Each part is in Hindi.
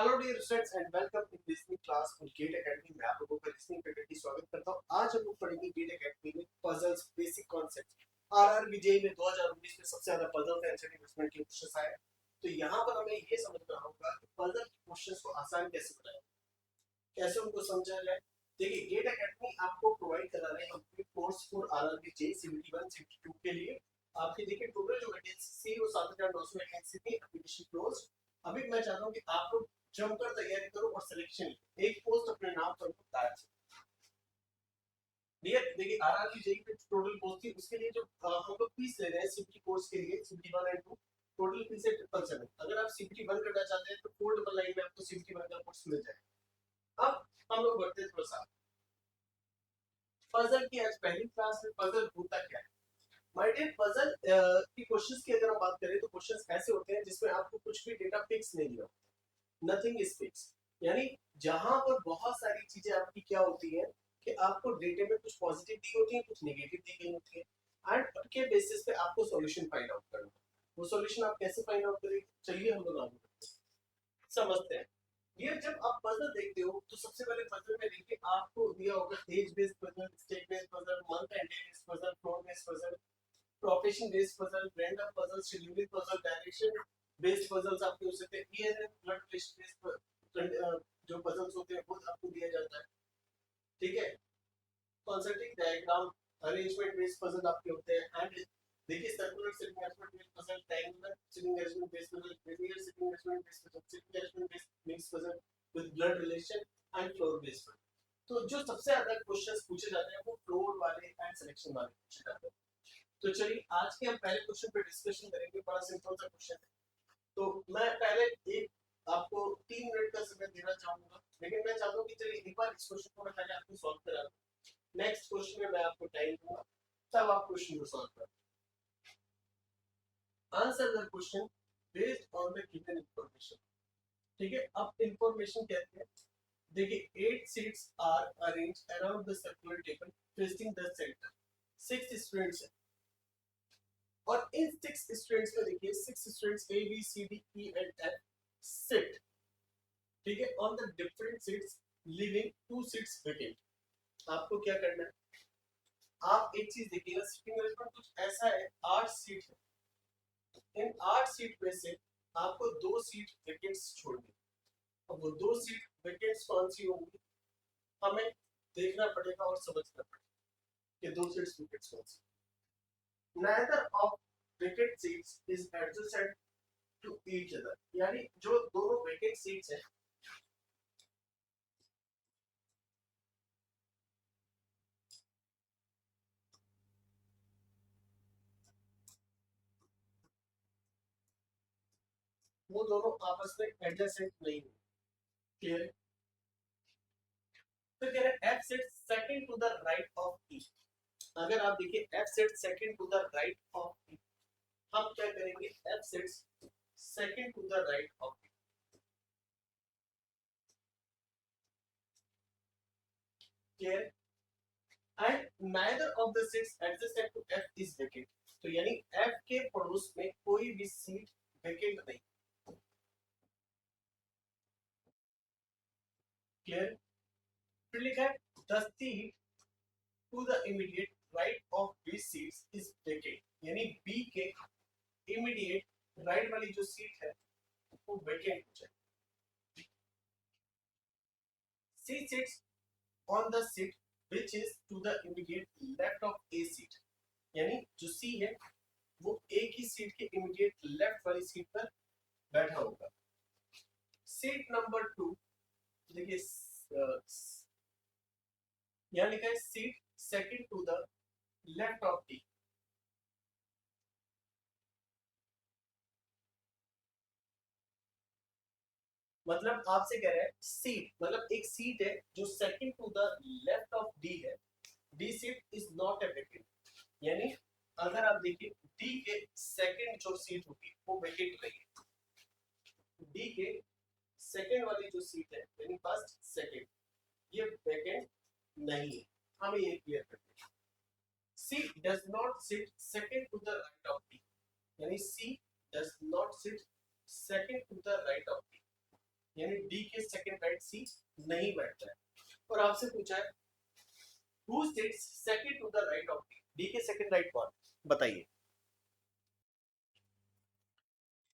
Hello dear students and welcome in listening class on Gate Academy में आप लोगों का लिसनिंग फैकल्टी स्वागत करता हूं। आज हम लोग पढ़ेंगे गेट एकेडमी में puzzles basic concept. RRB JEE में 2019 में सबसे ज्यादा पजल्स एंड इन्वेस्टमेंट के क्वेश्चंस आए। तो यहां पर हमें ये समझना होगा कि पजल के क्वेश्चंस को आसान कैसे बनाएं, कैसे उनको समझा जाए। देखिए गेट एकेडमी आपको प्रोवाइड करा रहे हैं complete course for RRB JEE CBT 1 CBT 2 के लिए। आपकी देखिए टोटल जो वैकेंसी वो 7900 वैकेंसी थी, एप्लीकेशन क्लोज। अभी मैं चाहता हूं कि आप लोग जमकर तैयारी करो और सिलेक्शन एक पोस्ट अपने नाम पर दायर। देखिए आरआरबी जेईई पे टोटल पोस्ट थी, उसके लिए जो हम लोग फीस ले रहे हैं सीबीटी कोर्स के लिए सीबीटी 1 एंड 2 टोटल फीस है 777। अगर आप सीबीटी 1 करना चाहते हैं तो 499 में आपको सीबीटी 1 का कोर्स मिल जाएगा। अब हम लोग बढ़ते हैं थोड़ा सा पजल की। आज पहली क्लास में पजल होता क्या है। माय डियर, पजल की क्वेश्चंस की अगर हम बात करें तो क्वेश्चंस ऐसे होते हैं जिसमें आपको कुछ भी डेटा फिक्स नहीं दिया, नथिंग इज फिक्स। यानी जहां पर बहुत सारी चीजें आपकी क्या होती है कि आपको डेटे में कुछ पॉजिटिव दी होती है, कुछ नेगेटिव दी गई होती है एंड उनके बेसिस पे आपको सॉल्यूशन फाइंड आउट करना है। वो सॉल्यूशन आप कैसे फाइंड आउट करेंगे, चलिए हम लोग आगे समझते हैं। ये जब आप पजल देखते हो तो सबसे पहले पजल में देखिए आपको दिया होगा age based puzzle, state based puzzle, month and day based puzzle, floor based puzzle, profession based puzzle, random puzzle, scheduling puzzle, direction based puzzles आपके हो सकते हैं, year and blood test based जो पजल्स होते हैं वो आपको दिया जाता है। ठीक है, concentric diagram arrangement based puzzle आपके होते हैं एंड देखिए circular sitting arrangement based puzzle, triangular sitting arrangement based puzzle, linear sitting arrangement based puzzle, sitting arrangement based puzzle with blood relation and floor based puzzle. तो जो सबसे ज्यादा क्वेश्चंस पूछे जाते हैं वो फ्लोर वाले एंड सिलेक्शन वाले पूछे जाते हैं। तो चलिए आज के हम पहले क्वेश्चन पे डिस्कशन करेंगे। बड़ा सिंपल सा क्वेश्चन है, तो मैं पहले एक आपको 3 मिनट का समय देना चाहूंगा, लेकिन मैं चाहता हूँ कि चलिए एक बार इस क्वेश्चन को मैं पहले आपको सॉल्व करा दूं। नेक्स्ट क्वेश्चन में मैं आपको टाइम दूंगा, तब आप क्वेश्चन को सॉल्व करें। Answer the question based on the given information. ठीक है, अब इंफॉर्मेशन कहते हैं देखिए 8 seats are arrange around the circular table facing the centre. 6 students हैं और इन 6 स्टूडेंट्स में देखिए 6 students A B C D E and F sit, ठीक है, on the different seats living 2 seats vacant. आपको क्या करना है, आप एक चीज देखिएगा, सिटिंग अरेंजमेंट कुछ ऐसा है, 8 सीट है, इन 8 सीट में से आपको 2 सीट वेकेंट्स छोड़नी। अब वो 2 सीट वेकेंट्स कौन सी होंगी, हमें देखना पड़ेगा और समझना पड़ेगा कि 2 सीट्स वेकेंट्स कौन सी। neither of vacant seats is adjacent to each other, यानी जो दोनों वेकेंट सीट्स हैं वो दोनों आपस में एडजेसेंट नहीं है। क्लियर, तो कह रहे हैं F sit second to the right of E. अगर आप देखिए F sit second to the right of E, हम क्या करेंगे, F sit second to the right of E. Clear, and neither of the seats adjacent to F is vacant. तो यानी एफ के पड़ोस में कोई भी सीट वेकेंट नहीं। क्लियर, फिर लिखा है the seat to the immediate right of this seats is vacant, यानी बी के इमीडिएट राइट वाली जो सीट है वो वेकेंट हो जाए। C sits on the seat which is to the immediate left of A seat, यानी जो C है वो A की सीट के इमीडिएट लेफ्ट वाली सीट पर बैठा होगा। सीट नंबर 2 देखिए यहाँ लिखा है seat second to the left of D। मतलब आपसे कह रहा है सीट, मतलब एक सीट है जो second to the left of D है, D seat is not a vacant. यानी अगर आप देखिए डी के सेकंड जो सीट होगी वो वेकेंट रहेगी, डी के सेकंड वाली जो सीट है यानी फर्स्ट सेकंड ये वेकेंट नहीं है। हमें ये क्लियर करना है, C does not sit second to the right of D, यानी C does not sit second to the right of D, यानी डी के सेकंड राइट सी नहीं बैठता है। और आपसे पूछा है who sits second to the right of D, D के सेकंड राइट कौन, बताइए।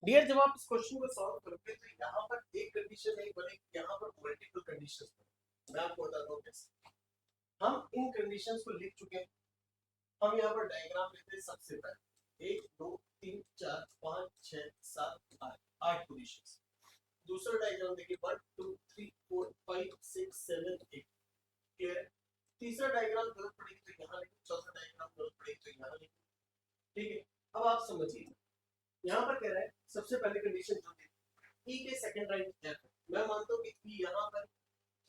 डियर जब आप इस क्वेश्चन को सॉल्व करोगे तो यहाँ पर एक कंडीशन नहीं बनेगी, यहाँ पर मल्टीपल कंडीशंस बनेगी। मैं आपको बताता हूँ कैसे। हम इन कंडीशंस को लिख चुके हैं। हम यहाँ पर डायग्राम लेते हैं। सबसे पहले 1 2 3 4 5 6 7 8 8 पोजीशंस। दूसरा डायग्राम देखिए 1 2 3 4 5 6 7 8, क्लियर है। तीसरा डायग्राम जरूरत पड़ेगी तो यहाँ लिखें, चौथा डायग्राम जरूरत पड़ेगी तो यहाँ लिखें, ठीक है। अब आप समझिए यहाँ पर कह रहा है सबसे पहले कंडीशन जो थी ई के सेकंड राइट एफ है। मैं मानता हूँ कि ई यहाँ पर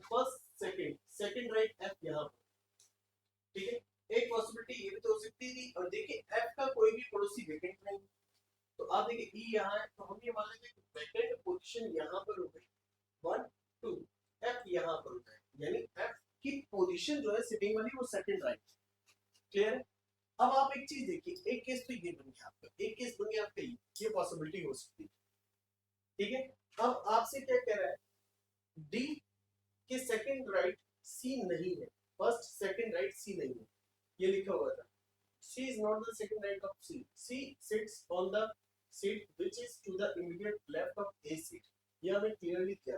फर्स्ट सेकंड राइट एफ यहाँ पर, ठीक है। एक पॉसिबिलिटी ये भी तो हो सकती थी। और देखिए एफ का कोई भी पड़ोसी वेकेंट नहीं, तो आप देखिए ई यहाँ है तो हम ये मान लेंगे कि वेकेंट पोजीशन यहाँ पर हो गई 1 2, एफ यहाँ पर होता है, यानी एफ की पोजीशन जो है सिटिंग वाली वो सेकंड राइट, क्लियर है। अब आप एक चीज देखिए, एक केस तो ये बन गया आपका, एक केस बन गया आपका ये पॉसिबिलिटी हो सकती है, ठीक है। अब आपसे क्या कह रहा है, डी के सेकंड राइट सी नहीं है, फर्स्ट सेकंड राइट सी नहीं है, ये लिखा हुआ था। C is not the second right of C. C sits on the seat which is to the immediate left of A seat. ये हमें clearly क्या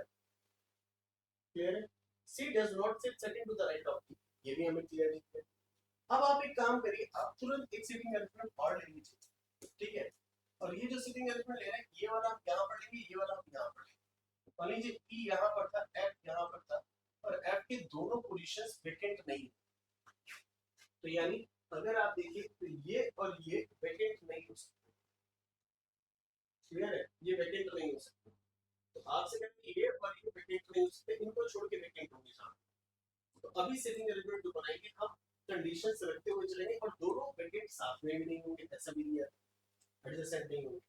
clear है? C does not sit second to the right of D. ये भी हमें clearly clear है। अब आप एक काम करिए, आप तुरंत एक सिटिंग अरेंजमेंट और ले लीजिए, ठीक है। और ये जो सिटिंग अरेंजमेंट ले रहे हैं ये वाला आप यहाँ पर लेंगे, ये वाला आप यहाँ पर लेंगे। मान लीजिए E यहाँ पर था, F यहाँ पर था, और F के दोनों पोजीशंस वेकेंट नहीं है, तो यानी अगर आप देखिए तो ये और ये वेकेंट नहीं हो सकते, क्लियर है, ये वेकेंट नहीं हो सकते। तो आपसे कहते हैं ये और ये वेकेंट नहीं हो सकते, इनको छोड़ के वेकेंट होंगे साहब। तो अभी सिटिंग अरेंजमेंट जो बनाएंगे हम कंडीशन से रखते हुए चलेंगे, और दोनों वेकेंट साथ में भी नहीं होंगे, ऐसा भी नहीं है, एडजेसेंट नहीं होंगे।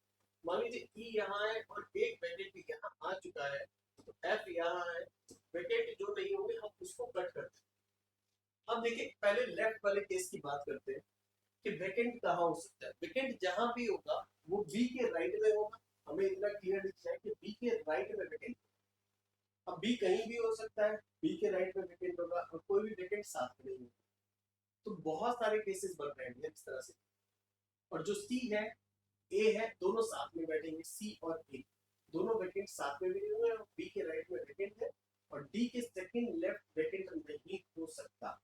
मान लीजिए ई यहाँ है और एक वेकेंट यहाँ आ चुका है, तो एफ यहाँ है, वेकेंट जो नहीं होंगे हम उसको कट करते हैं। अब देखिए पहले लेफ्ट वाले केस की बात करते हैं कि वेकेंट कहाँ हो सकता है। वेकेंट जहां भी होगा वो बी के राइट में होगा, हमें इतना क्लियर दिख रहा है कि बी के राइट में वेकेंट। अब बी कहीं भी हो सकता है, बी के राइट में वेकेंट होगा और कोई भी वेकेंट साथ में नहीं होगा। तो बहुत सारे केसेस बन रहे हैं इस तरह से। और जो सी है ए है, दोनों साथ में बैठेंगे, सी और ए दोनों वेकेंट साथ में भी नहीं होंगे, और बी के राइट में वेकेंट है और डी के सेकंड लेफ्ट वेकेंट नहीं हो सकता,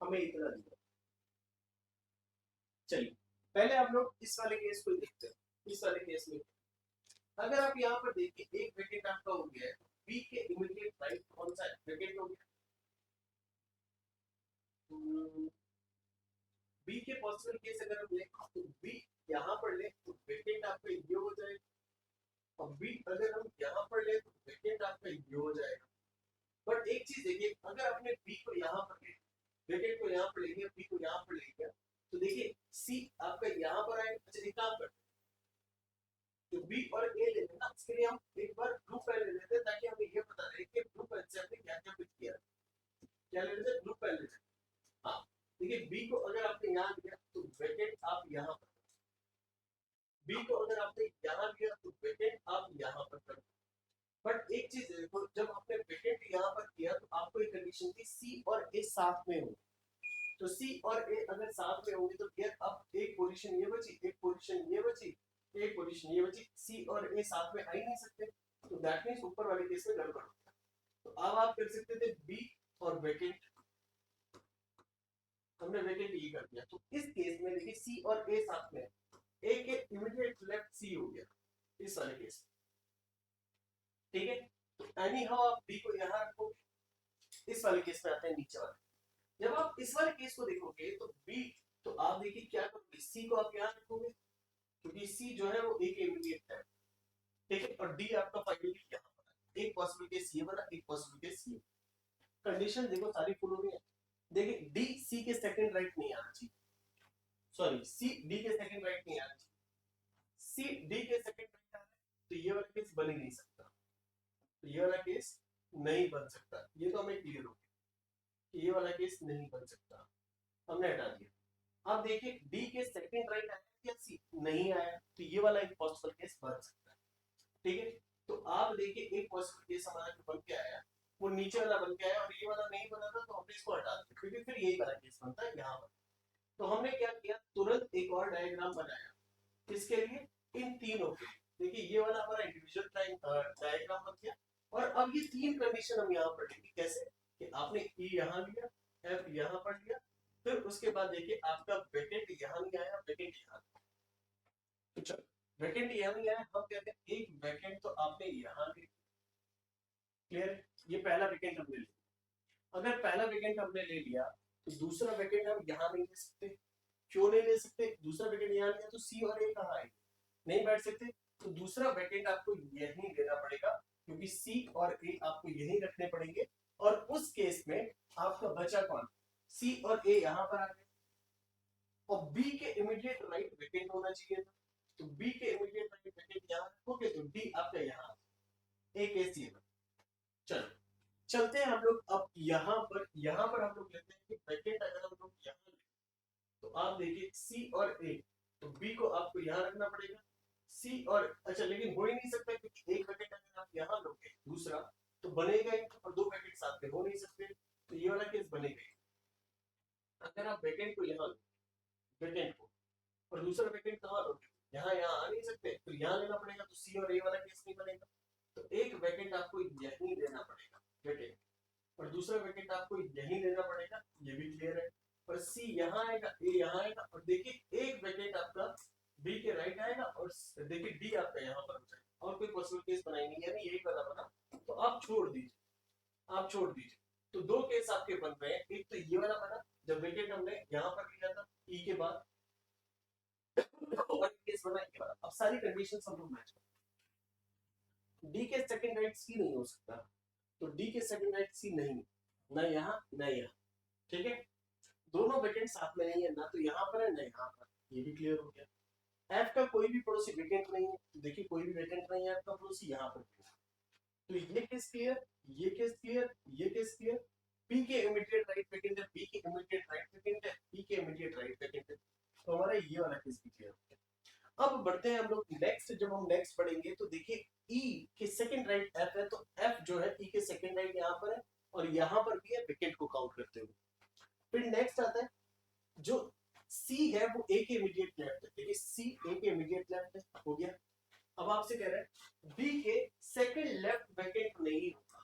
हमें इतना दिया। चलिए पहले आप लोग इस वाले केस को देखते हैं। इस वाले केस में अगर आप यहाँ पर देखिए एक वेकेंट आपका हो गया है, बी के इमीडिएट राइट कौन सा वेकेंट हो गया, बी के पॉसिबल केस अगर हम लें तो बी यहाँ पर ले तो वेकेंट आपका ये हो जाएगा, और बी अगर हम यहाँ पर ले तो वेकेंट आपका ये हो जाएगा। बट एक चीज देखिए, अगर आपने बी को यहाँ पर ले, वेकेंट को यहाँ पर ले लिया, बी को यहाँ पर ले लिया, तो देखिए सी आपका यहाँ पर आएगा। अच्छा एक काम करते हैं, बी और ए ले लेना, इसके लिए हम एक बार ब्लू पेन ले लेते हैं ताकि हमें ये पता रहे कि ब्लू पेन से हमने क्या क्या पिक किया। क्या ले लेते हैं, ब्लू पेन ले लेते हैं। हाँ देखिए बी को अगर आपने यहाँ लिया तो वेकेंट आप यहाँ पर, बी को अगर आपने यहाँ लिया तो वेकेंट आप यहाँ पर कर। बट एक चीज देखो, जब आपने वेकेंट यहाँ पर किया तो आपको एक कंडीशन थी सी और ए साथ में हो, तो सी और ए अगर साथ में होंगे तो फिर अब एक पोजीशन ये बची, एक पोजीशन ये बची, एक पोजीशन ये बची, सी और ए साथ में आ ही नहीं सकते, तो दैट मींस ऊपर वाले केस में गड़बड़ होता है। तो अब आप कर सकते थे बी और वेकेंट, हमने वेकेंट ये कर दिया। तो इस केस में देखिए सी और ए साथ में, ए के इमीडिएट लेफ्ट सी हो गया इस वाले केस, ठीक है। तो एनी हाउ आप बी को यहाँ रखोगे। इस वाले केस में आते हैं नीचे वाले, जब आप इस वाले केस को देखोगे तो बी, तो आप देखिए क्या करोगे, सी को आप यहाँ रखोगे क्योंकि सी जो है वो ए के इमीडिएट है, ठीक है। और डी आपका फाइनली यहाँ पर, एक पॉसिबल केस ये बना, एक पॉसिबल केस ये। कंडीशन देखो सारी फुल हो रही है। देखिए डी सी के सेकंड राइट नहीं आना चाहिए, सॉरी सी डी के सेकंड राइट नहीं आना चाहिए, सी डी के सेकंड राइट आ रहा है तो ये वाला केस बन ही नहीं सकता, तो ये वाला केस नहीं बन सकता। ये तो हमें क्लियर हो गया, ये वाला केस नहीं बन सकता, हमने हटा दिया। अब देखिए डी के सेकंड राइट आया या सी नहीं आया, तो ये वाला एक पॉसिबल केस बन सकता है, ठीक है। तो आप देखिए एक पॉसिबल केस हमारा जो बन के आया वो नीचे वाला बन के आया और ये वाला नहीं बना था, तो हमने इसको हटा दिया, क्योंकि फिर यही वाला केस बनता है यहाँ पर। तो हमने क्या किया, तुरंत एक और डायग्राम बनाया। किसके लिए? इन तीनों के लिए। देखिए ये वाला हमारा इंडिविजुअल डायग्राम बन गया। और अब ये तीन कंडीशन हम यहाँ पर लेंगे। कैसे? कि आपने ई यहाँ लिया, एफ यहाँ पर लिया, फिर उसके बाद देखिए आपका वैकेंट यहाँ नहीं आया, वैकेंट यहाँ। तो चलो वैकेंट यहाँ नहीं आया, हम कहते हैं एक वैकेंट तो आपने यहाँ ले। क्लियर? ये पहला वैकेंट हमने लिया। अगर पहला वैकेंट हमने ले लिया तो दूसरा वैकेंट हम यहाँ नहीं ले सकते। क्यों नहीं ले सकते? दूसरा वैकेंट यहाँ लिया तो सी और ए कहाँ आएंगे? नहीं बैठ सकते। तो दूसरा वैकेंट आपको यही देना पड़ेगा, क्योंकि सी और ए आपको यही रखने पड़ेंगे। और उस केस में आपका बचा कौन? सी और ए यहाँ पर आ गए, और बी के इमीडिएट राइट वैकेंट होना चाहिए था। तो बी के इमीडिएट राइट वैकेंट यहाँ रखोगे तो डी आपका यहाँ, ए के सी। चलो चलते हैं हम लोग अब यहाँ पर हम लोग लेते हैं कि वैकेंट अगर हम लोग यहाँ लें तो आप देखिए सी और ए, तो बी को आपको यहाँ रखना पड़ेगा। सी और अच्छा, लेकिन हो ही नहीं सकता क्योंकि एक वैकेंट अगर आप यहाँ लोगे दूसरा तो बनेगा ही, और दो वैकेंट साथ में हो नहीं सकते, तो ये वाला केस बनेगा ही। अगर आप वैकेंट को यहाँ लो, वैकेंट को, और दूसरा वैकेंट कहाँ लोगे? यहाँ यहाँ आ नहीं सकते, तो यहाँ लेना पड़ेगा, तो सी और ए वाला केस नहीं बनेगा। तो एक वैकेंट आपको यहीं लेना पड़ेगा, वैकेंट, और दूसरा वैकेंट आपको यहीं लेना पड़ेगा। ये भी क्लियर है। और सी यहाँ आएगा, ए यहाँ आएगा, और देखिए एक वैकेंट आपका बी के राइट आएगा, और देखिए डी आपका यहाँ पर हो जाएगा, और कोई पॉसिबल केस बनाएंगे यानी यही वाला बना, तो आप छोड़ दीजिए, आप छोड़ दीजिए। तो दो केस आपके बन रहे हैं, एक तो ये वाला बना जब वैकेंट हमने यहाँ पर लिया था ई के बाद, और केस बना ये वाला। अब सारी कंडीशन हम लोग मैच करें। डी के सेकंड राइट सी नहीं हो सकता, तो डी के सेकंड राइट सी नहीं, ना यहाँ ना यहाँ। ठीक है, दोनों वैकेंट साथ में नहीं है, ना तो यहाँ पर है ना यहाँ पर, ये भी क्लियर हो गया। एफ का कोई भी पड़ोसी वैकेंट नहीं है, तो देखिए कोई भी वैकेंट नहीं है एफ का पड़ोसी यहाँ पर। तो ये केस क्लियर, ये केस क्लियर, ये केस क्लियर। पी के इमीडिएट राइट वैकेंट है, पी के इमीडिएट राइट वैकेंट है, पी के इमीडिएट राइट वैकेंट है, तो हमारा ये वाला केस भी क्लियर हो गया। अब बढ़ते हैं हम लोग नेक्स्ट, जब हम नेक्स्ट पढ़ेंगे तो देखिए ई के सेकंड राइट एफ है, तो एफ जो है ई के सेकंड राइट यहाँ पर है, और यहाँ पर भी है वैकेंट को काउंट करते हुए। फिर नेक्स्ट आता है जो सी है वो ए के इमीडिएट लेफ्ट है, देखिए सी ए के इमीडिएट लेफ्ट है, हो गया। अब आपसे कह रहे हैं बी के सेकंड लेफ्ट वैकेंट नहीं होगा,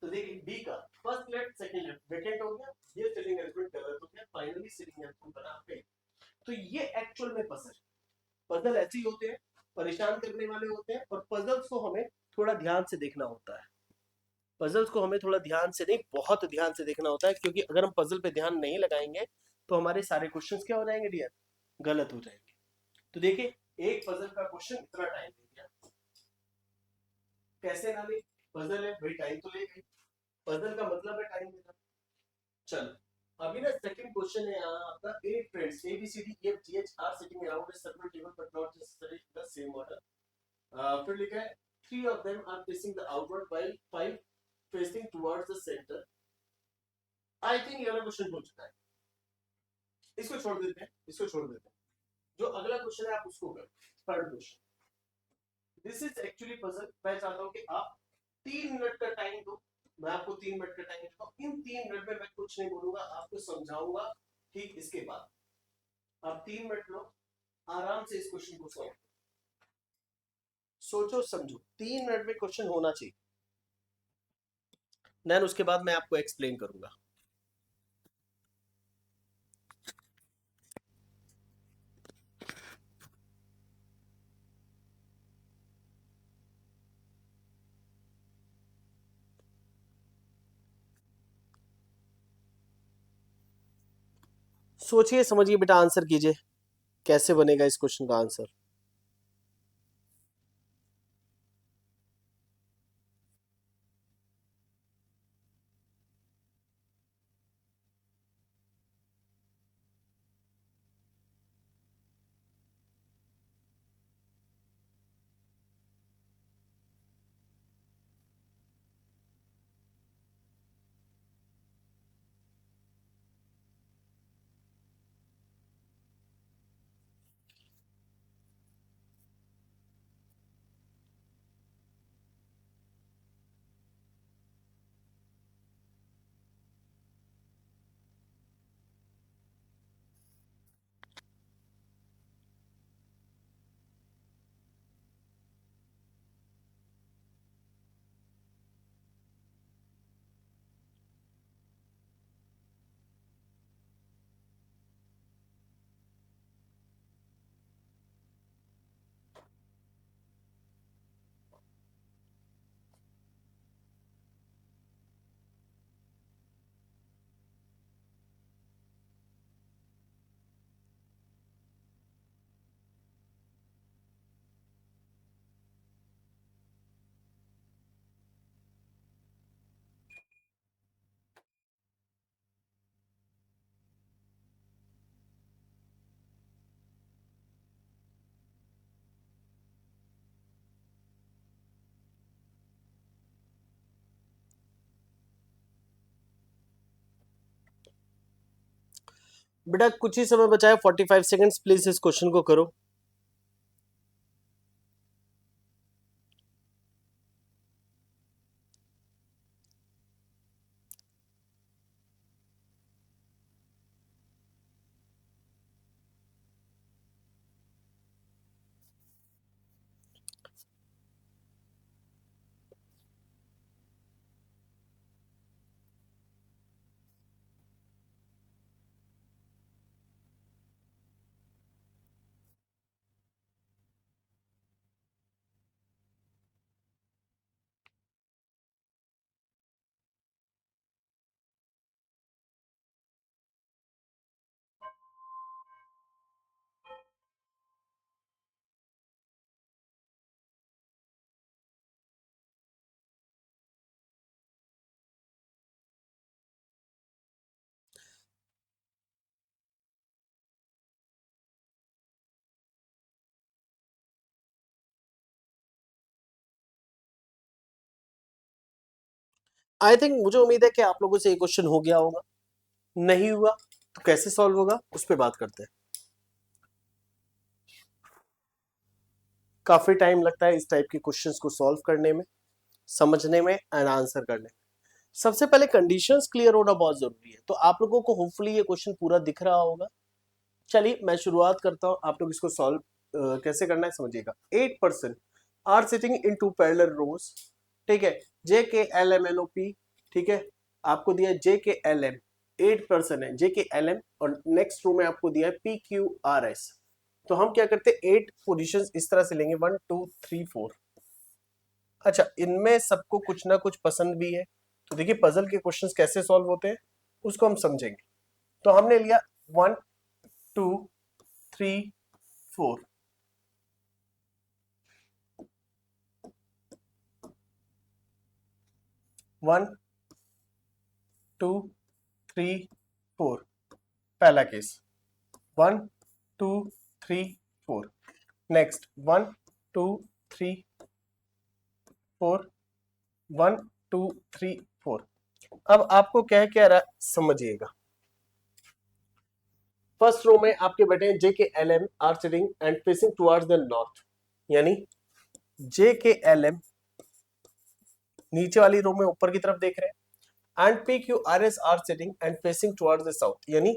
तो देखिए बी का first left second left vacant हो गया, ये सिटिंग अरेंजमेंट गलत हो गया, फाइनली सिटिंग अरेंजमेंट बना पे। तो ये एक्चुअल में पजल, पजल ऐसे ही होते हैं, परेशान करने वाले होते हैं, और पजल्स को हमें थोड़ा ध्यान से देखना होता है। पजल्स को हमें थोड़ा ध्यान से नहीं, बहुत ध्यान से देखना होता है, क्योंकि अगर हम पजल पे ध्यान नहीं लगाएंगे तो हमारे सारे क्वेश्चंस क्या हो जाएंगे डियर? गलत हो जाएंगे। तो देखिए एक पजल का क्वेश्चन इतना टाइम ले गया, कैसे ना ले, पजल है भाई, टाइम तो लेगा। पजल का मतलब है टाइम लेना। चलो अभी ना सेकंड क्वेश्चन है यहाँ आपका, eight friends A B C D E F G H are sitting around a circle table but not necessary in the same order. फिर लिखा है three of them are facing the outward while five facing towards the centre. I think ये वाला क्वेश्चन हो चुका है, इसको छोड़ देते हैं, इसको छोड़ देते हैं। जो अगला क्वेश्चन है आप उसको करो, third question. This is actually puzzle. मैं चाहता हूँ कि आप 3 मिनट का टाइम दो, मैं आपको 3 मिनट का टाइम देता हूँ। इन 3 मिनट में मैं कुछ नहीं बोलूंगा, आपको समझाऊंगा। ठीक, इसके बाद आप 3 मिनट लो, आराम से इस क्वेश्चन को सॉल्व सोचो समझो, 3 मिनट में क्वेश्चन होना चाहिए, देन उसके बाद मैं आपको एक्सप्लेन करूंगा। सोचिए समझिए बेटा, आंसर कीजिए, कैसे बनेगा इस क्वेश्चन का आंसर। बेटा कुछ ही समय बचा है, 45 सेकंड्स, प्लीज इस क्वेश्चन को करो। आई थिंक मुझे उम्मीद है कि आप लोगों से ये क्वेश्चन हो गया होगा। नहीं हुआ तो कैसे सॉल्व होगा उस पर बात करते हैं। काफी टाइम लगता है इस टाइप के क्वेश्चंस को सॉल्व करने में, समझने में एंड आंसर करने में। सबसे पहले कंडीशंस क्लियर होना बहुत जरूरी है। तो आप लोगों को होपफुली ये क्वेश्चन पूरा दिख रहा होगा। चलिए मैं शुरुआत करता हूं, आप लोग इसको सॉल्व कैसे करना है समझिएगा। 8% are sitting in two parallel rows, ठीक है, J K L M N O P, ठीक है, आपको दिया है जे के एल एम, 8% है जे के एल एम, और नेक्स्ट रो में आपको दिया है पी क्यू आर एस। तो हम क्या करते हैं, 8 पोजिशन इस तरह से लेंगे, 1 2 3 4। अच्छा, इनमें सबको कुछ ना कुछ पसंद भी है। तो देखिए पजल के क्वेश्चंस कैसे सॉल्व होते हैं उसको हम समझेंगे। तो हमने लिया 1 2 3 4, 1 2 3 4, पहला केस 1 2 3 4। नेक्स्ट 1 2 3 4, 1 2 3 4। अब आपको क्या रहा समझिएगा। फर्स्ट रो में आपके बैठे हैं J K L M are sitting and facing towards the north, यानी जे के एल एम नीचे वाली रो में ऊपर की तरफ देख रहे हैं, and P Q R S R sitting and facing towards the south, यानी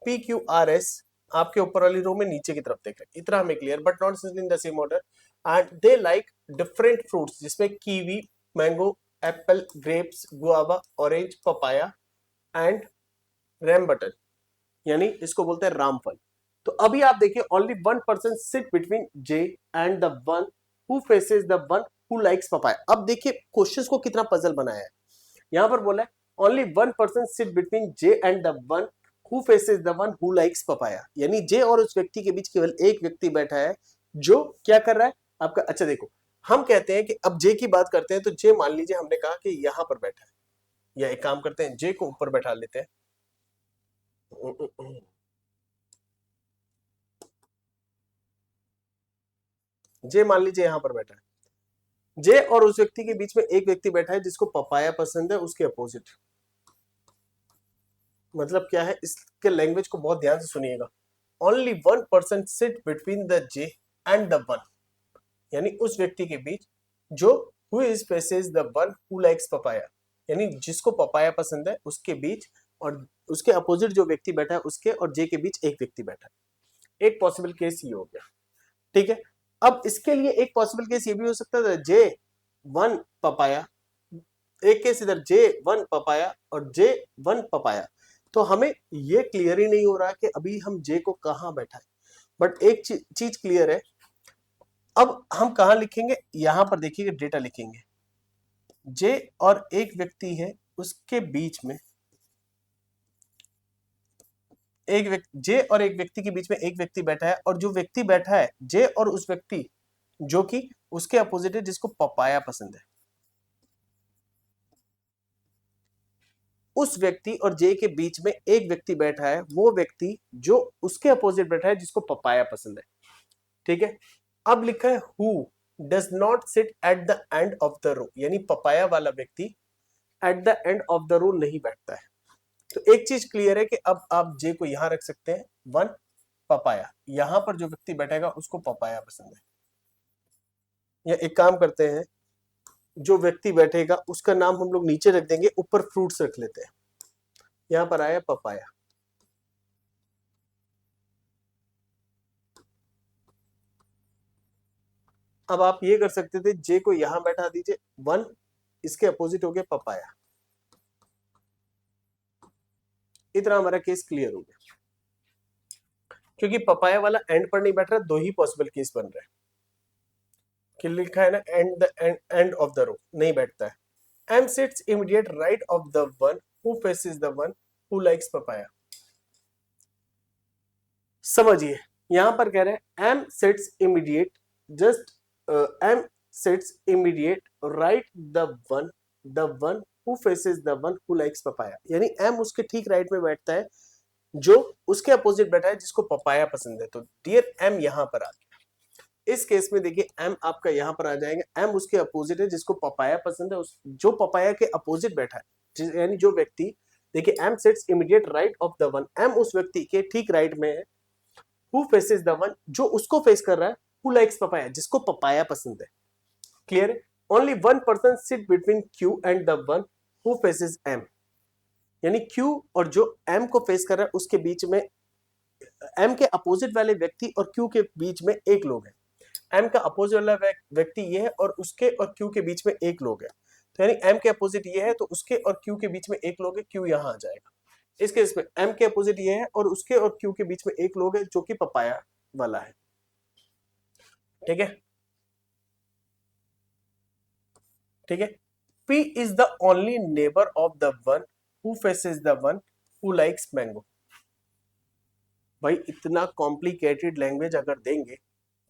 पी क्यू आर एस आपके ऊपर वाली रो में नीचे की तरफ देख रहे हैं। इतना हमें clear, but not in the same order, and they like different fruits, जिसमें kiwi, mango, apple, grapes, guava, orange, papaya and rambutan, यानी इसको बोलते हैं रामफल। तो अभी आप देखिए only 1% sit between J and the one who faces the one who likes papaya. अब देखिए क्वेश्चंस को कितना पजल बनाया है। यहां पर बोला है only 1% sit between J and the one who faces the one who likes papaya, यानी जे और उस व्यक्ति के बीच केवल एक व्यक्ति बैठा है जो क्या कर रहा है आपका। अच्छा देखो, हम कहते हैं कि अब जे की बात करते हैं, तो जे मान लीजिए हमने कहा कि यहां पर बैठा है, या एक काम करते हैं जे को ऊपर बैठा लेते हैं। जे मान लीजिए यहां पर बैठा है, जे और उस व्यक्ति के बीच में एक व्यक्ति बैठा है जिसको पपाया पसंद है, उसके अपोजिट। मतलब क्या है, इसके लैंग्वेज को बहुत ध्यान से सुनिएगा। Only 1% sit between the J and the one, यानी उस व्यक्ति के बीच जो who is faces the one who likes papaya, यानी जिसको पपाया पसंद है उसके बीच, और उसके अपोजिट जो व्यक्ति बैठा है उसके और जे के बीच एक व्यक्ति बैठा है। एक पॉसिबल केस ये हो गया, ठीक है। अब इसके लिए एक पॉसिबल केस ये भी हो सकता है जे वन पपाया, एक केस इधर जे वन पपाया और जे वन पपाया। तो हमें ये क्लियर ही नहीं हो रहा कि अभी हम जे को कहां बैठा है, बट एक चीज क्लियर है। अब हम कहां लिखेंगे, यहां पर देखिए डेटा लिखेंगे, जे और एक व्यक्ति है उसके बीच में एक व्यक्ति, जे और एक व्यक्ति के बीच में एक व्यक्ति बैठा है, और जो व्यक्ति बैठा है जे और उस व्यक्ति जो कि उसके अपोजिट है जिसको पपाया पसंद है, उस व्यक्ति और जे के बीच में एक व्यक्ति बैठा है, वो व्यक्ति जो उसके अपोजिट बैठा है जिसको पपाया पसंद है, ठीक है। अब लिखा है who does not sit at the end of the row, यानी पपाया वाला व्यक्ति at the end of the row नहीं बैठता है। तो एक चीज क्लियर है कि अब आप जे को यहां रख सकते हैं, 1 पपाया। यहां पर जो व्यक्ति बैठेगा उसको पपाया पसंद है। या एक काम करते हैं, जो व्यक्ति बैठेगा उसका नाम हम लोग नीचे रख देंगे, ऊपर फ्रूट्स रख लेते हैं। यहां पर आया पपाया। अब आप ये कर सकते थे, जे को यहां बैठा दीजिए, 1 इसके अपोजिट हो गया पपाया। इतना हमारा केस क्लियर हो गया, क्योंकि पपाया वाला एंड पर नहीं बैठ रहा, दो ही पॉसिबल केस बन रहे हैं। कि लिखा है ना, एंड ऑफ द रो, नहीं बैठता है। M sits immediate right of the one who faces the one who likes papaya. समझिए, यहां पर कह रहे हैं M sits immediate, just M sits immediate right the one who faces the one who likes papaya. यानी एम उसके ठीक राइट में बैठता है, जो उसके अपोजिट बैठा है जिसको पपाया पसंद है। तो डियर एम यहां पर आ गया। इस केस में देखिए एम आपका यहां पर आ जाएगा, एम उसके अपोजिट है जिसको पपाया पसंद है, जो पपाया के अपोजिट बैठा है, यानी जो व्यक्ति, देखिए M sits immediate right of the one, M उस व्यक्ति के ठीक राइट में है, हु फेसेस द वन जो उसको फेस कर रहा है, हु लाइक्स पपाया जिसको पपाया पसंद है। क्लियर है? Only one person sit between Q and the one who faces M. यानी क्यू और जो एम को फेस कर रहा है उसके बीच में, एम के अपोजिट वाले व्यक्ति और क्यू के बीच में एक लोग है। एम का अपोजिट वाला व्यक्ति ये है और उसके और क्यू के बीच में एक लोग है। तो यानी एम के अपोजिट ये है तो उसके और क्यू के बीच में एक लोग है, क्यू यहां आ जाएगा। इस केस में एम के अपोजिट ये है और उसके और क्यू के बीच में एक लोग है जो कि पपाया वाला है। ठीक है, ठीक है। P is the only neighbour of the one who faces the one who likes mango. भाई इतना कॉम्प्लिकेटेड लैंग्वेज अगर देंगे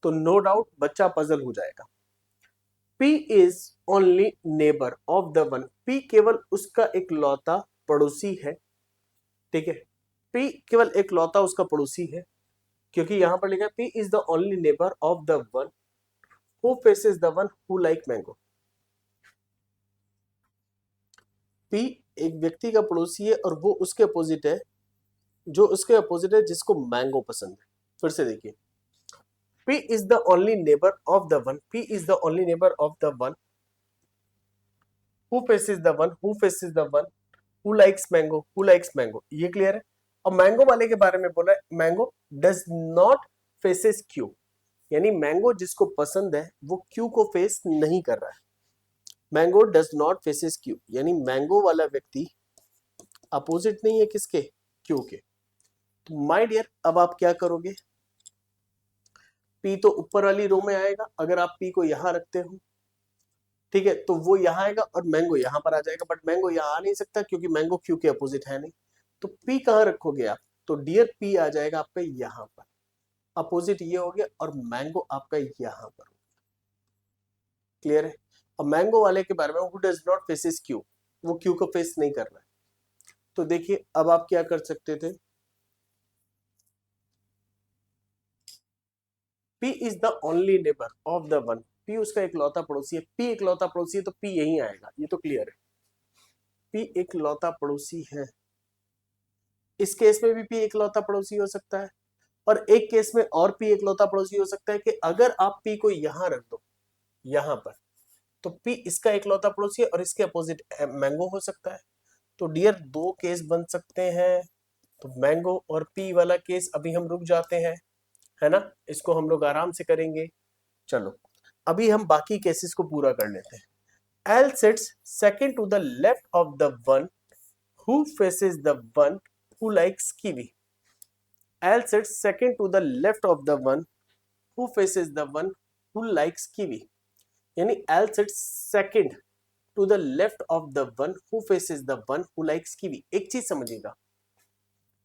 तो नो डाउट बच्चा पजल हो जाएगा। P is only neighbour of the one, P केवल उसका एक लौता पड़ोसी है। ठीक है, P केवल एक लौता उसका पड़ोसी है, क्योंकि यहां पर लिखा है P is the only neighbour of the one who faces the one who like mango. P एक व्यक्ति का पड़ोसी है और वो उसके अपोजिट है, जो उसके अपोजिट है जिसको मैंगो पसंद है। फिर से देखिए, P is the only neighbor of the one, P is the only neighbor of the one who faces the one who faces the one who likes mango, ये क्लियर है। और मैंगो वाले के बारे में बोला है, mango does not faces Q, यानी मैंगो जिसको पसंद है वो क्यू को फेस नहीं कर रहा है। Mango does not faces Q, यानी मैंगो वाला व्यक्ति अपोजिट नहीं है किसके, क्यू के। तो माय डियर अब आप क्या करोगे, पी तो ऊपर वाली रो में आएगा, अगर आप पी को यहां रखते हो, ठीक है, तो वो यहां आएगा और मैंगो यहां पर आ जाएगा, बट मैंगो यहां आ नहीं सकता क्योंकि मैंगो क्यू के अपोजिट है नहीं। तो पी कहां रखोगे आप, तो डियर पी आ जाएगा आपका यहां पर, अपोजिट ये हो गया और मैंगो आपका यहां पर। क्लियर है? और मैंगो वाले के बारे में, who does not faces Q, वो क्यू को फेस नहीं कर रहा है। तो देखिए अब आप क्या कर सकते थे, P is the only neighbour of the one, P उसका इकलौता पड़ोसी है, P इकलौता पड़ोसी है तो P यहीं आएगा, ये तो क्लियर है। P इकलौता पड़ोसी है, इस केस में भी P इकलौता पड़ोसी हो सकता है, और एक केस में और P इकलौता पड़ोसी हो सकता है कि अगर आप P को यहां रख दो, यहां पर, तो P इसका इकलौता पड़ोसी है और इसके अपोजिट मैंगो हो सकता है। तो डियर दो केस बन सकते हैं, तो मैंगो और P वाला केस अभी हम रुक जाते हैं, है ना, इसको हम लोग आराम से करेंगे। चलो अभी हम बाकी केसेस को पूरा कर लेते हैं। L sits second to the left of the one who faces the one who likes kiwi. L sits second to the left of the one who faces the one who likes kiwi. यानी L sits second to the left of the one who faces the one who likes kiwi. एक चीज समझिएगा,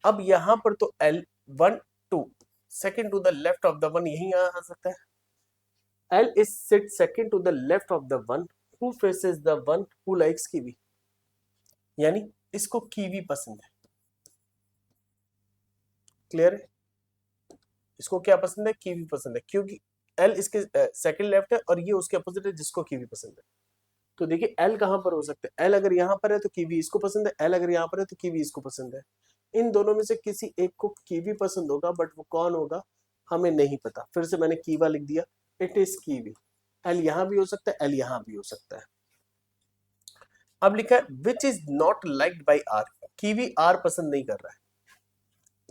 अब यहां पर तो L1 2 second to the left of the one यही आ सकता है। L is sit second to the left of the one who faces the one who likes kiwi, यानी इसको कीवी पसंद है। क्लियर है? इसको क्या पसंद है, कीवी पसंद है, क्योंकि L इसके सेकंड लेफ्ट है और ये उसके अपोजिट है जिसको कीवी पसंद है। तो देखिए एल कहां पर हो सकता है, एल अगर यहाँ पर है तो कीवी इसको पसंद है, एल अगर यहाँ पर है तो कीवी इसको पसंद है। इन दोनों में से किसी एक को कीवी पसंद होगा, बट वो कौन होगा हमें नहीं पता। फिर से मैंने कीवा लिख दिया, इट इज कीवी। एल यहाँ भी हो सकता है, एल यहाँ भी हो सकता है। अब लिखा है which is not liked by R, kiwi R पसंद नहीं कर रहा है।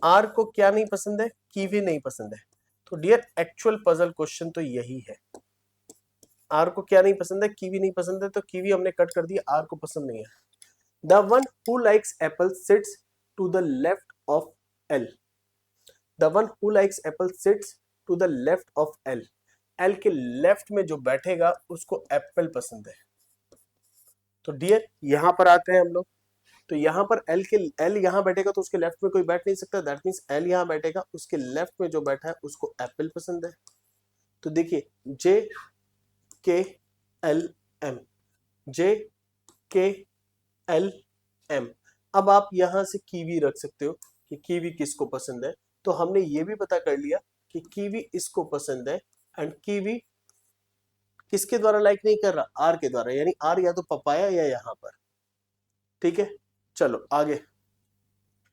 आर को क्या नहीं पसंद है, कीवी नहीं पसंद है। तो डियर एक्चुअल पजल क्वेश्चन तो यही है, आर को क्या नहीं पसंद है, कीवी नहीं पसंद है, तो कीवी हमने कट कर दिया, आर को पसंद नहीं है। The one who likes apple sits to the left of L, the one who likes apple sits to the left of L, L के लेफ्ट में जो बैठेगा उसको एप्पल पसंद है। तो डियर यहां पर आते हैं हम लोग, तो यहां पर एल यहां बैठेगा तो उसके लेफ्ट में कोई बैठ नहीं सकता, दैट मींस एल यहां बैठेगा, उसके लेफ्ट में जो बैठा है उसको एप्पल पसंद है। तो देखिए जे के एल एम, जे के एल एम। अब आप यहां से कीवी रख सकते हो कि कीवी किसको पसंद है, तो हमने ये भी पता कर लिया कि कीवी इसको पसंद है, एंड कीवी किसके द्वारा लाइक नहीं कर रहा, आर के द्वारा, यानी आर या तो पपाया या यहां पर। ठीक है, चलो आगे।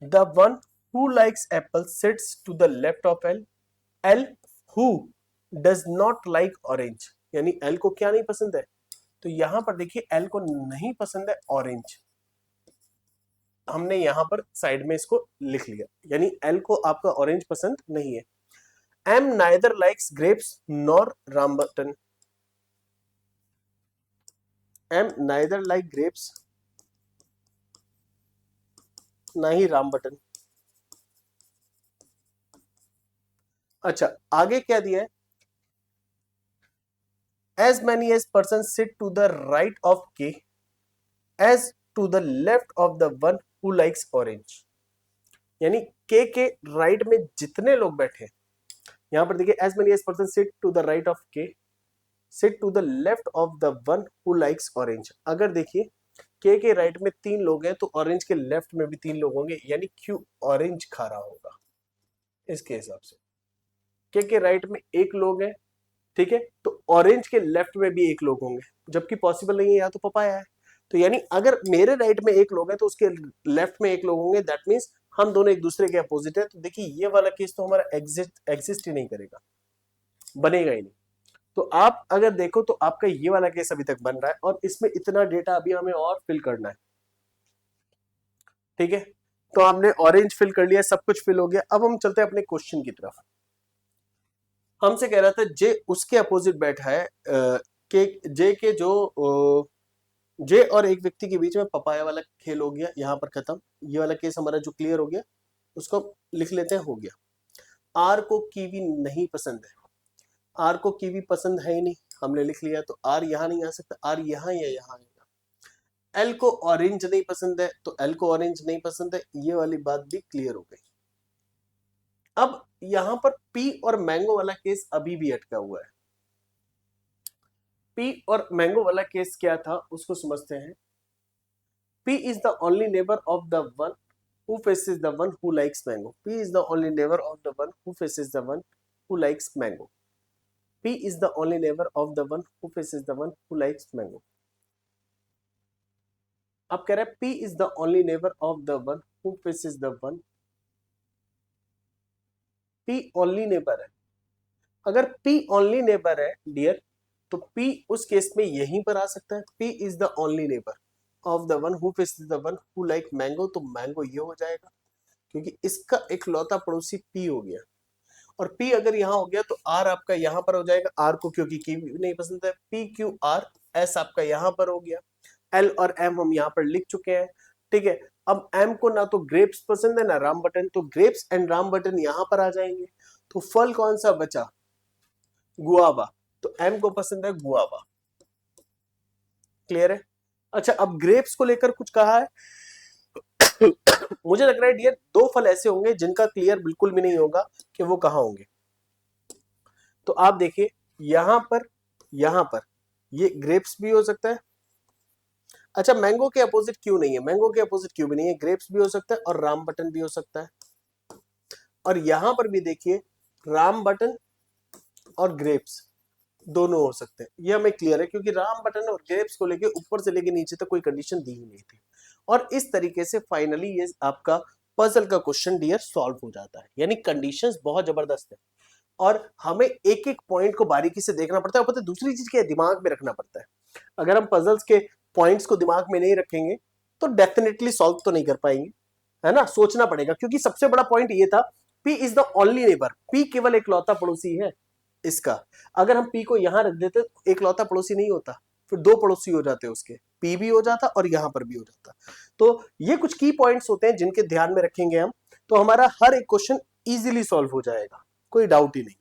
The one who likes apple sits to the left of L, L who does not like orange, यानी एल को क्या नहीं पसंद है, तो यहां पर देखिए एल को नहीं पसंद है ऑरेंज, हमने यहां पर साइड में इसको लिख लिया, यानी एल को आपका ऑरेंज पसंद नहीं है। M neither likes grapes nor rambutan, M neither like grapes, ना ही राम बटन। अच्छा आगे क्या दिया है, as many as person sit to the right of K as to the left of the one who likes orange, यानी के राइट में जितने लोग बैठे, यहां पर देखिए as many as person sit to the right of K sit to the left of the one who likes orange. अगर देखिए के राइट में 3 लोग हैं तो ऑरेंज के लेफ्ट में भी 3 लोग होंगे, यानी क्यों ऑरेंज खा रहा होगा इसके हिसाब से। के राइट में 1 लोग है, ठीक है, तो ऑरेंज के लेफ्ट में भी 1 लोग होंगे, जबकि पॉसिबल नहीं है, या तो पपाया है। तो यानी अगर मेरे राइट में 1 लोग है तो उसके लेफ्ट में 1 लोग होंगे, दैट मींस हम दोनों एक दूसरे के अपोजिट है। तो देखिए ये वाला केस तो हमारा एग्जिस्ट ही नहीं करेगा, बनेगा ही नहीं। तो आप अगर देखो तो आपका ये वाला केस अभी तक बन रहा है, और इसमें इतना डेटा अभी हमें और फिल करना है। ठीक है, तो हमने ऑरेंज फिल कर लिया, सब कुछ फिल हो गया। अब हम चलते हैं अपने क्वेश्चन की तरफ। हमसे कह रहा था जे उसके अपोजिट बैठा है, जे के जो जे और एक व्यक्ति के बीच में पपाया वाला खेल हो गया, यहां पर खत्म। ये वाला केस हमारा जो क्लियर हो गया उसको लिख लेते हैं, हो गया। आर को कीवी नहीं पसंद है, आर को कीवी पसंद है ही नहीं, हमने लिख लिया, तो आर यहां नहीं आ सकता, आर यहां या यहां आएगा। एल को ऑरेंज नहीं पसंद है, तो एल को ऑरेंज नहीं पसंद है, ये वाली बात भी क्लियर हो गई। अब यहां पर पी और मैंगो वाला केस अभी भी अटका हुआ है। पी और मैंगो वाला केस क्या था उसको समझते हैं। P is the only neighbor of the one who faces the one who likes mango. P is the only neighbor of the one who faces the one who likes mango. P is the only neighbor of the one who faces the one who likes mango. अब कह रहे हैं P is the only neighbor of the one who faces the one. P only neighbor है। अगर P only neighbor है डियर, तो P उस केस में यहीं पर आ सकता है। P is the only neighbor of the one who faces the one who like mango, तो मैंगो ये हो जाएगा, क्योंकि इसका इकलौता पड़ोसी P हो गया। और P अगर यहाँ हो गया तो R आपका यहाँ पर हो जाएगा, R को क्योंकि Q नहीं पसंद है, P Q R S आपका यहाँ पर हो गया। L और M हम यहाँ पर लिख चुके हैं, ठीक है। अब M को ना तो ग्रेप्स पसंद है ना राम बटन, तो ग्रेप्स एंड राम बटन यहाँ पर आ जाएंगे। तो फल कौन सा बचा, गुआवा, तो M को पसंद है गुआवा। क्लियर है। अच्छा अब ग्रेप्स को लेकर कुछ कहा है मुझे लग रहा है डियर 2 फल ऐसे होंगे जिनका क्लियर बिल्कुल भी नहीं होगा कि वो कहां होंगे। तो आप देखिए यहां पर ये ग्रेप्स भी हो सकता है। अच्छा मैंगो के अपोजिट क्यों नहीं है, मैंगो के अपोजिट क्यों भी नहीं है, ग्रेप्स भी हो सकता है और राम बटन भी हो सकता है। और यहां पर भी देखिए राम बटन और ग्रेप्स, दोनों हो सकते हैं, ये हमें क्लियर है, क्योंकि राम बटन और ग्रेप्स को लेके ऊपर से लेके नीचे तक कोई कंडीशन दी ही नहीं थी। और इस तरीके से फाइनली ये आपका पजल का क्वेश्चन डियर सॉल्व हो जाता है, यानी कंडीशंस बहुत जबरदस्त है और हमें एक एक पॉइंट को बारीकी से देखना पड़ता है। और पता है दूसरी चीज क्या है, दिमाग में रखना पड़ता है। अगर हम पजल्स के पॉइंट्स को दिमाग में नहीं रखेंगे तो डेफिनेटली सॉल्व तो नहीं कर पाएंगे, है ना, सोचना पड़ेगा। क्योंकि सबसे बड़ा पॉइंट ये था, P is the only neighbour, P केवल एक लौता पड़ोसी है इसका। अगर हम पी को यहां रख देते तो एक लौता पड़ोसी नहीं होता, फिर दो पड़ोसी हो जाते उसके, पी भी हो जाता और यहां पर भी हो जाता। तो ये कुछ की पॉइंट्स होते हैं जिनके ध्यान में रखेंगे हम, तो हमारा हर एक क्वेश्चन इजीली सॉल्व हो जाएगा, कोई डाउट ही नहीं।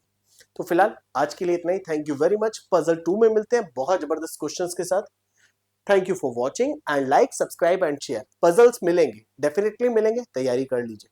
तो फिलहाल आज के लिए इतना ही। Thank you very much. Puzzle 2 में मिलते हैं बहुत जबरदस्त क्वेश्चंस के साथ। Thank you for watching and like, subscribe and share. Puzzles मिलेंगे, डेफिनेटली मिलेंगे, तैयारी कर लीजिए।